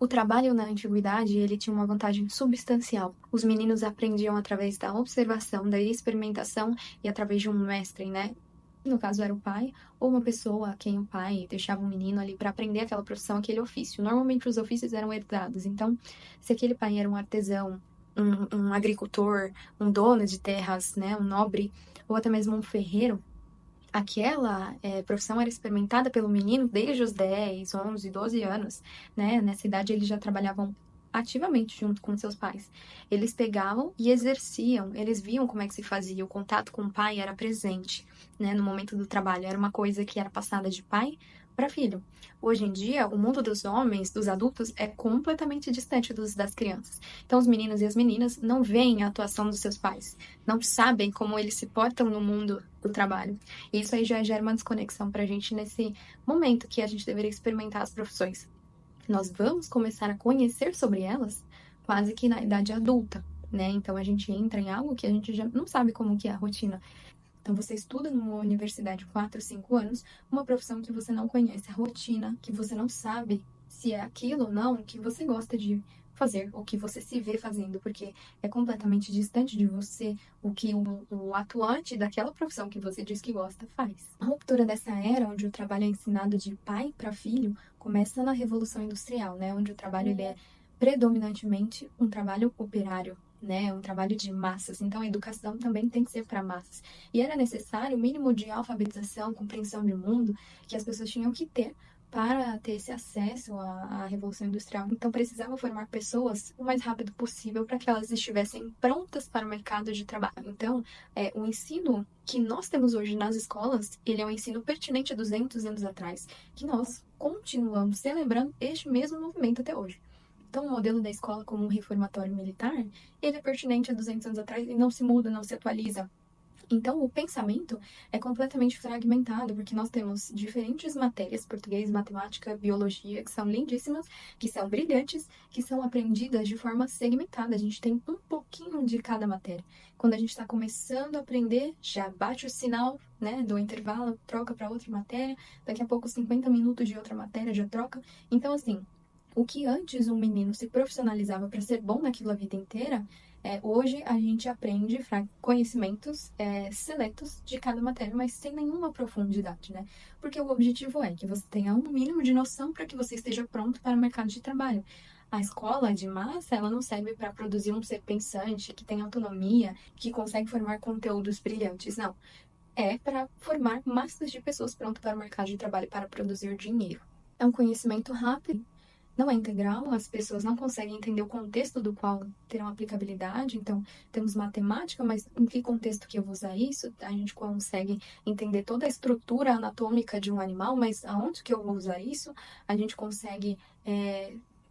O trabalho na antiguidade, ele tinha uma vantagem substancial. Os meninos aprendiam através da observação, da experimentação e através de um mestre, né? No caso era o pai, ou uma pessoa a quem o pai deixava um menino ali para aprender aquela profissão, aquele ofício. Normalmente os ofícios eram herdados. Então, se aquele pai era um artesão, um agricultor, um dono de terras, né, um nobre, ou até mesmo um ferreiro, aquela profissão era experimentada pelo menino desde os 10, 11, 12 anos, né? Nessa idade eles já trabalhavam ativamente junto com seus pais. Eles pegavam e exerciam, eles viam como é que se fazia, o contato com o pai era presente, né? No momento do trabalho, era uma coisa que era passada de pai para filho. Hoje em dia, o mundo dos homens, dos adultos, é completamente distante das crianças. Então, os meninos e as meninas não veem a atuação dos seus pais, não sabem como eles se portam no mundo do trabalho. E isso aí já gera uma desconexão para a gente nesse momento que a gente deveria experimentar as profissões. Nós vamos começar a conhecer sobre elas quase que na idade adulta, né? Então a gente entra em algo que a gente já não sabe como que é a rotina. Então você estuda numa universidade 4, 5 anos, uma profissão que você não conhece, a rotina, que você não sabe se é aquilo ou não que você gosta de fazer, ou que você se vê fazendo, porque é completamente distante de você o que o atuante daquela profissão que você diz que gosta faz. A ruptura dessa era, onde o trabalho é ensinado de pai para filho, começa na Revolução Industrial, né? Onde o trabalho ele é predominantemente um trabalho operário, né? Um trabalho de massas. Então a educação também tem que ser para massas. E era necessário o mínimo de alfabetização, compreensão de mundo que as pessoas tinham que ter para ter esse acesso à Revolução Industrial. Então, precisava formar pessoas o mais rápido possível para que elas estivessem prontas para o mercado de trabalho. Então, o ensino que nós temos hoje nas escolas, ele é um ensino pertinente a 200 anos atrás, que nós continuamos celebrando este mesmo movimento até hoje. Então, o modelo da escola como um reformatório militar, ele é pertinente a 200 anos atrás e não se muda, não se atualiza. Então, o pensamento é completamente fragmentado, porque nós temos diferentes matérias, português, matemática, biologia, que são lindíssimas, que são brilhantes, que são aprendidas de forma segmentada. A gente tem um pouquinho de cada matéria. Quando a gente está começando a aprender, já bate o sinal, né, do intervalo, troca para outra matéria, daqui a pouco 50 minutos de outra matéria já troca. Então, assim, o que antes um menino se profissionalizava para ser bom naquilo a vida inteira, hoje a gente aprende conhecimentos seletos de cada matéria, mas sem nenhuma profundidade, né? Porque o objetivo é que você tenha um mínimo de noção para que você esteja pronto para o mercado de trabalho. A escola de massa, ela não serve para produzir um ser pensante, que tem autonomia, que consegue formar conteúdos brilhantes, não. É para formar massas de pessoas prontas para o mercado de trabalho para produzir dinheiro. É um conhecimento rápido, não é integral, as pessoas não conseguem entender o contexto do qual terão aplicabilidade. Então, temos matemática, mas em que contexto que eu vou usar isso? A gente consegue entender toda a estrutura anatômica de um animal, mas aonde que eu vou usar isso? A gente consegue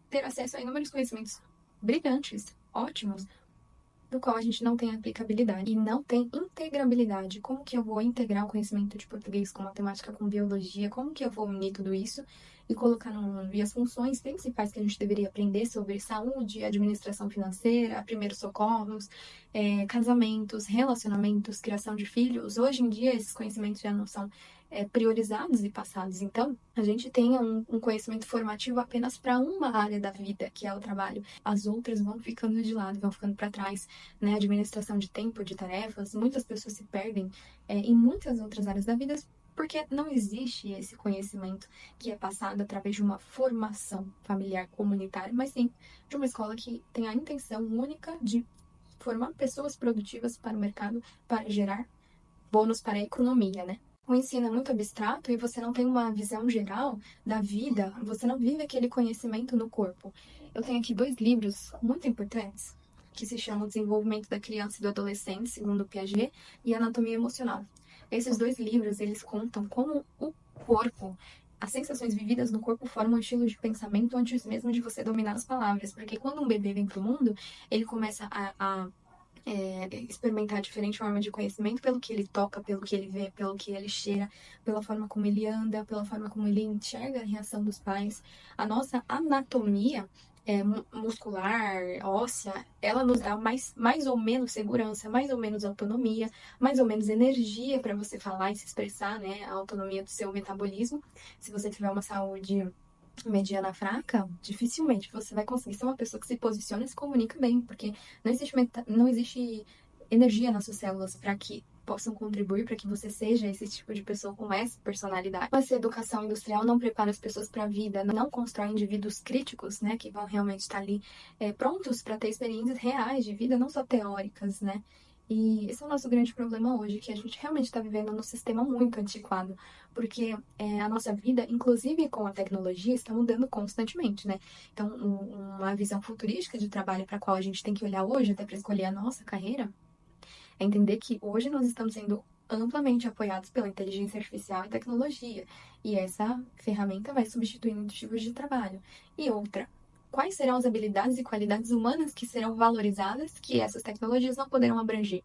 ter acesso a inúmeros conhecimentos brilhantes, ótimos, do qual a gente não tem aplicabilidade e não tem integrabilidade. Como que eu vou integrar o conhecimento de português com matemática, com biologia? Como que eu vou unir tudo isso e colocar no mundo? E as funções principais que a gente deveria aprender sobre saúde, administração financeira, primeiros socorros, casamentos, relacionamentos, criação de filhos. Hoje em dia, esses conhecimentos já não são priorizados e passados. Então, a gente tem um conhecimento formativo apenas para uma área da vida, que é o trabalho. As outras vão ficando de lado, vão ficando para trás, né? Administração de tempo, de tarefas. Muitas pessoas se perdem em muitas outras áreas da vida porque não existe esse conhecimento que é passado através de uma formação familiar comunitária, mas sim de uma escola que tem a intenção única de formar pessoas produtivas para o mercado, para gerar bônus para a economia, né? O ensino é muito abstrato e você não tem uma visão geral da vida, você não vive aquele conhecimento no corpo. Eu tenho aqui dois livros muito importantes que se chamam Desenvolvimento da Criança e do Adolescente, segundo Piaget, e Anatomia Emocional. Esses dois livros, eles contam como o corpo, as sensações vividas no corpo formam um estilo de pensamento antes mesmo de você dominar as palavras, porque quando um bebê vem para o mundo, ele começa a experimentar diferentes formas de conhecimento pelo que ele toca, pelo que ele vê, pelo que ele cheira, pela forma como ele anda, pela forma como ele enxerga a reação dos pais. A nossa anatomia muscular, óssea, ela nos dá mais ou menos segurança, mais ou menos autonomia, mais ou menos energia para você falar e se expressar, né? A autonomia do seu metabolismo. Se você tiver uma saúde mediana fraca, dificilmente você vai conseguir ser uma pessoa que se posiciona e se comunica bem, porque não existe energia nas suas células para que possam contribuir para que você seja esse tipo de pessoa com essa personalidade. Essa educação industrial não prepara as pessoas para a vida, não constrói indivíduos críticos, né, que vão realmente estar ali prontos para ter experiências reais de vida, não só teóricas, né? E esse é o nosso grande problema hoje, que a gente realmente está vivendo num sistema muito antiquado, porque a nossa vida, inclusive com a tecnologia, está mudando constantemente, né? Então, uma visão futurística de trabalho para a qual a gente tem que olhar hoje, até para escolher a nossa carreira, é entender que hoje nós estamos sendo amplamente apoiados pela inteligência artificial e tecnologia, e essa ferramenta vai substituir muitos tipos de trabalho. E outra, quais serão as habilidades e qualidades humanas que serão valorizadas que essas tecnologias não poderão abranger?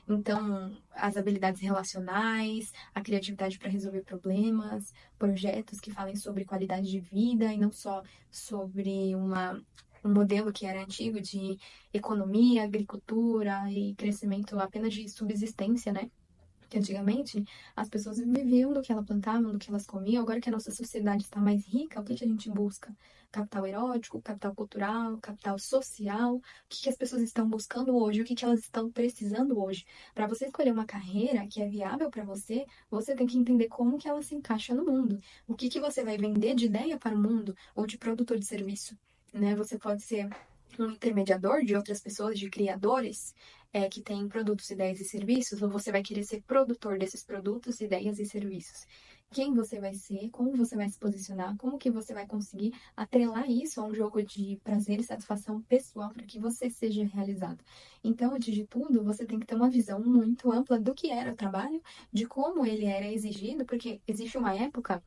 Então, as habilidades relacionais, a criatividade para resolver problemas, projetos que falem sobre qualidade de vida e não só sobre um modelo que era antigo de economia, agricultura e crescimento apenas de subsistência, né? Que antigamente as pessoas viviam do que elas plantavam, do que elas comiam. Agora que a nossa sociedade está mais rica, o que que a gente busca? Capital erótico, capital cultural, capital social. O que que as pessoas estão buscando hoje? O que que elas estão precisando hoje? Para você escolher uma carreira que é viável para você, você tem que entender como que ela se encaixa no mundo. O que que você vai vender de ideia para o mundo ou de produto ou de serviço, né? Você pode ser um intermediador de outras pessoas, de criadores, que tem produtos, ideias e serviços, ou você vai querer ser produtor desses produtos, ideias e serviços? Quem você vai ser, como você vai se posicionar, como que você vai conseguir atrelar isso a um jogo de prazer e satisfação pessoal para que você seja realizado. Então, antes de tudo, você tem que ter uma visão muito ampla do que era o trabalho, de como ele era exigido, porque existe uma época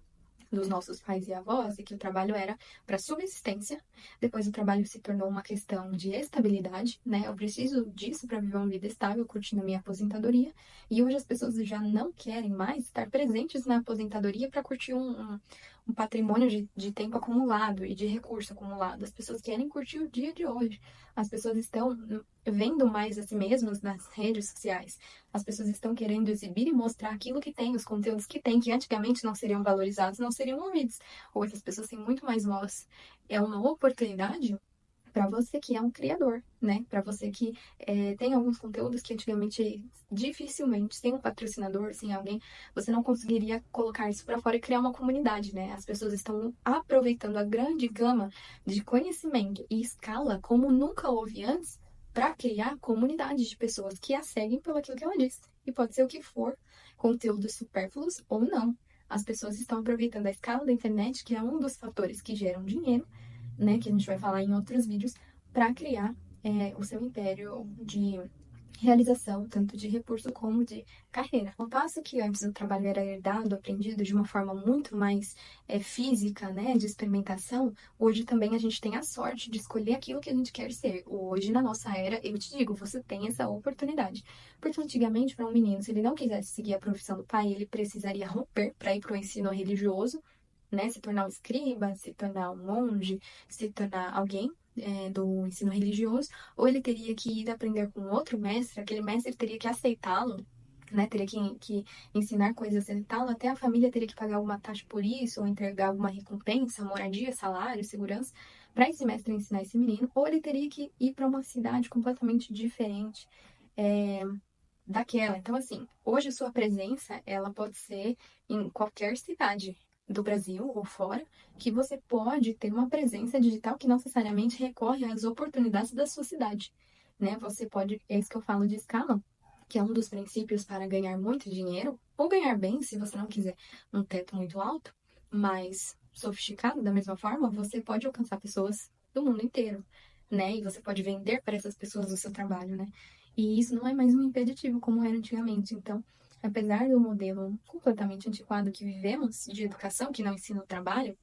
dos nossos pais e avós, e que o trabalho era para subsistência. Depois o trabalho se tornou uma questão de estabilidade, né? Eu preciso disso para viver uma vida estável, curtindo a minha aposentadoria. E hoje as pessoas já não querem mais estar presentes na aposentadoria para curtir um patrimônio de tempo acumulado e de recurso acumulado. As pessoas querem curtir o dia de hoje. As pessoas estão vendo mais a si mesmas nas redes sociais. As pessoas estão querendo exibir e mostrar aquilo que tem, os conteúdos que tem, que antigamente não seriam valorizados, não seriam ouvidos. Hoje as pessoas têm muito mais voz. É uma oportunidade para você que é um criador, né? Para você que tem alguns conteúdos que antigamente dificilmente, sem um patrocinador, sem alguém, você não conseguiria colocar isso para fora e criar uma comunidade, né? As pessoas estão aproveitando a grande gama de conhecimento e escala como nunca houve antes para criar comunidades de pessoas que a seguem pelo aquilo que ela diz. E pode ser o que for, conteúdos supérfluos ou não. As pessoas estão aproveitando a escala da internet, que é um dos fatores que geram dinheiro, né, que a gente vai falar em outros vídeos, para criar o seu império de realização, tanto de recurso como de carreira. Ao passo que antes o trabalho era herdado, aprendido de uma forma muito mais física, né, de experimentação, hoje também a gente tem a sorte de escolher aquilo que a gente quer ser. Hoje, na nossa era, eu te digo, você tem essa oportunidade. Porque antigamente, para um menino, se ele não quisesse seguir a profissão do pai, ele precisaria romper para ir para o ensino religioso, né, se tornar um escriba, se tornar um monge, se tornar alguém do ensino religioso, ou ele teria que ir aprender com outro mestre, aquele mestre teria que aceitá-lo, né, teria que ensinar coisas, aceitá-lo, até a família teria que pagar alguma taxa por isso, ou entregar alguma recompensa, moradia, salário, segurança, para esse mestre ensinar esse menino, ou ele teria que ir para uma cidade completamente diferente, é, daquela. Então, assim, hoje a sua presença, ela pode ser em qualquer cidade do Brasil ou fora, que você pode ter uma presença digital que não necessariamente recorre às oportunidades da sua cidade, né? Você pode, é isso que eu falo de escala, que é um dos princípios para ganhar muito dinheiro, ou ganhar bem, se você não quiser um teto muito alto, mas sofisticado da mesma forma, você pode alcançar pessoas do mundo inteiro, né? E você pode vender para essas pessoas o seu trabalho, né? E isso não é mais um impeditivo como era antigamente. Então, apesar do modelo completamente antiquado que vivemos de educação, que não ensina o trabalho,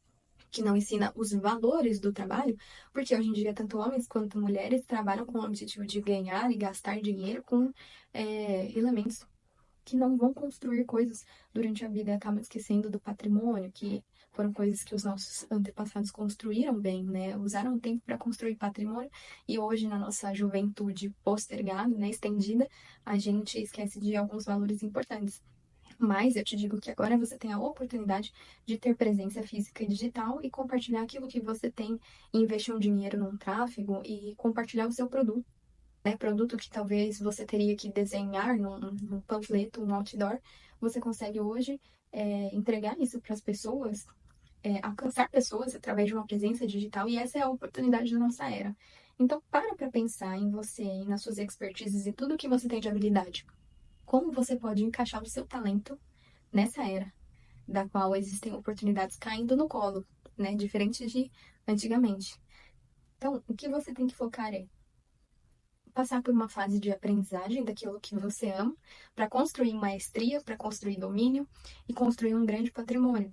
que não ensina os valores do trabalho, porque hoje em dia tanto homens quanto mulheres trabalham com o objetivo de ganhar e gastar dinheiro com elementos que não vão construir coisas durante a vida e acabam esquecendo do patrimônio, que foram coisas que os nossos antepassados construíram bem, né? Usaram tempo para construir patrimônio e hoje, na nossa juventude postergada, né, estendida, a gente esquece de alguns valores importantes. Mas eu te digo que agora você tem a oportunidade de ter presença física e digital e compartilhar aquilo que você tem, e investir um dinheiro num tráfego e compartilhar o seu produto, né? Produto que talvez você teria que desenhar num panfleto, um outdoor, você consegue hoje entregar isso para as pessoas, alcançar pessoas através de uma presença digital, e essa é a oportunidade da nossa era. Então, para pensar em você e nas suas expertises e tudo que você tem de habilidade. Como você pode encaixar o seu talento nessa era, da qual existem oportunidades caindo no colo, né? Diferente de antigamente. Então, o que você tem que focar é passar por uma fase de aprendizagem daquilo que você ama, para construir maestria, para construir domínio e construir um grande patrimônio.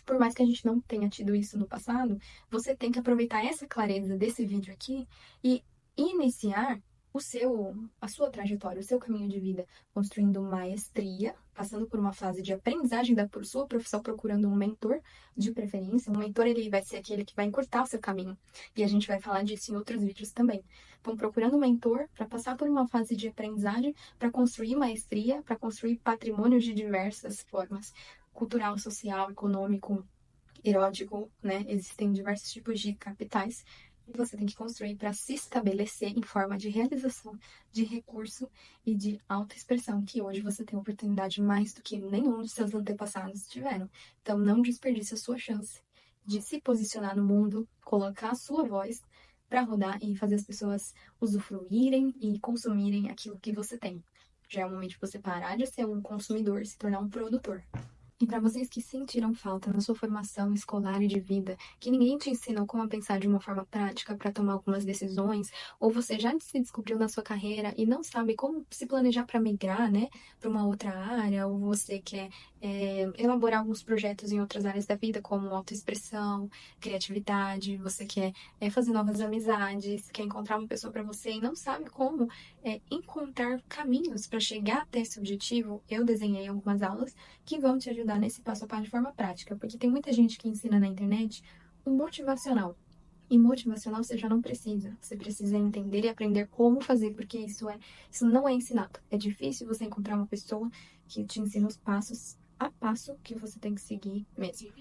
Por mais que a gente não tenha tido isso no passado, você tem que aproveitar essa clareza desse vídeo aqui e iniciar a sua trajetória, o seu caminho de vida, construindo maestria, passando por uma fase de aprendizagem da por sua profissão, procurando um mentor de preferência. Um mentor, ele vai ser aquele que vai encurtar o seu caminho. E a gente vai falar disso em outros vídeos também. Então, procurando um mentor para passar por uma fase de aprendizagem, para construir maestria, para construir patrimônio de diversas formas, cultural, social, econômico, erótico, né? Existem diversos tipos de capitais que você tem que construir para se estabelecer em forma de realização, de recurso e de autoexpressão, que hoje você tem oportunidade mais do que nenhum dos seus antepassados tiveram. Então, não desperdice a sua chance de se posicionar no mundo, colocar a sua voz para rodar e fazer as pessoas usufruírem e consumirem aquilo que você tem. Já é o momento de você parar de ser um consumidor e se tornar um produtor. E para vocês que sentiram falta na sua formação escolar e de vida, que ninguém te ensinou como pensar de uma forma prática para tomar algumas decisões, ou você já se descobriu na sua carreira e não sabe como se planejar para migrar, né, para uma outra área, ou você quer elaborar alguns projetos em outras áreas da vida, como autoexpressão, criatividade, você quer fazer novas amizades, quer encontrar uma pessoa para você e não sabe como encontrar caminhos para chegar até esse objetivo, eu desenhei algumas aulas que vão te ajudar nesse passo a passo de forma prática, porque tem muita gente que ensina na internet o motivacional. E motivacional você já não precisa. Você precisa entender e aprender como fazer, porque isso não é ensinado. É difícil você encontrar uma pessoa que te ensina os passos a passo que você tem que seguir mesmo.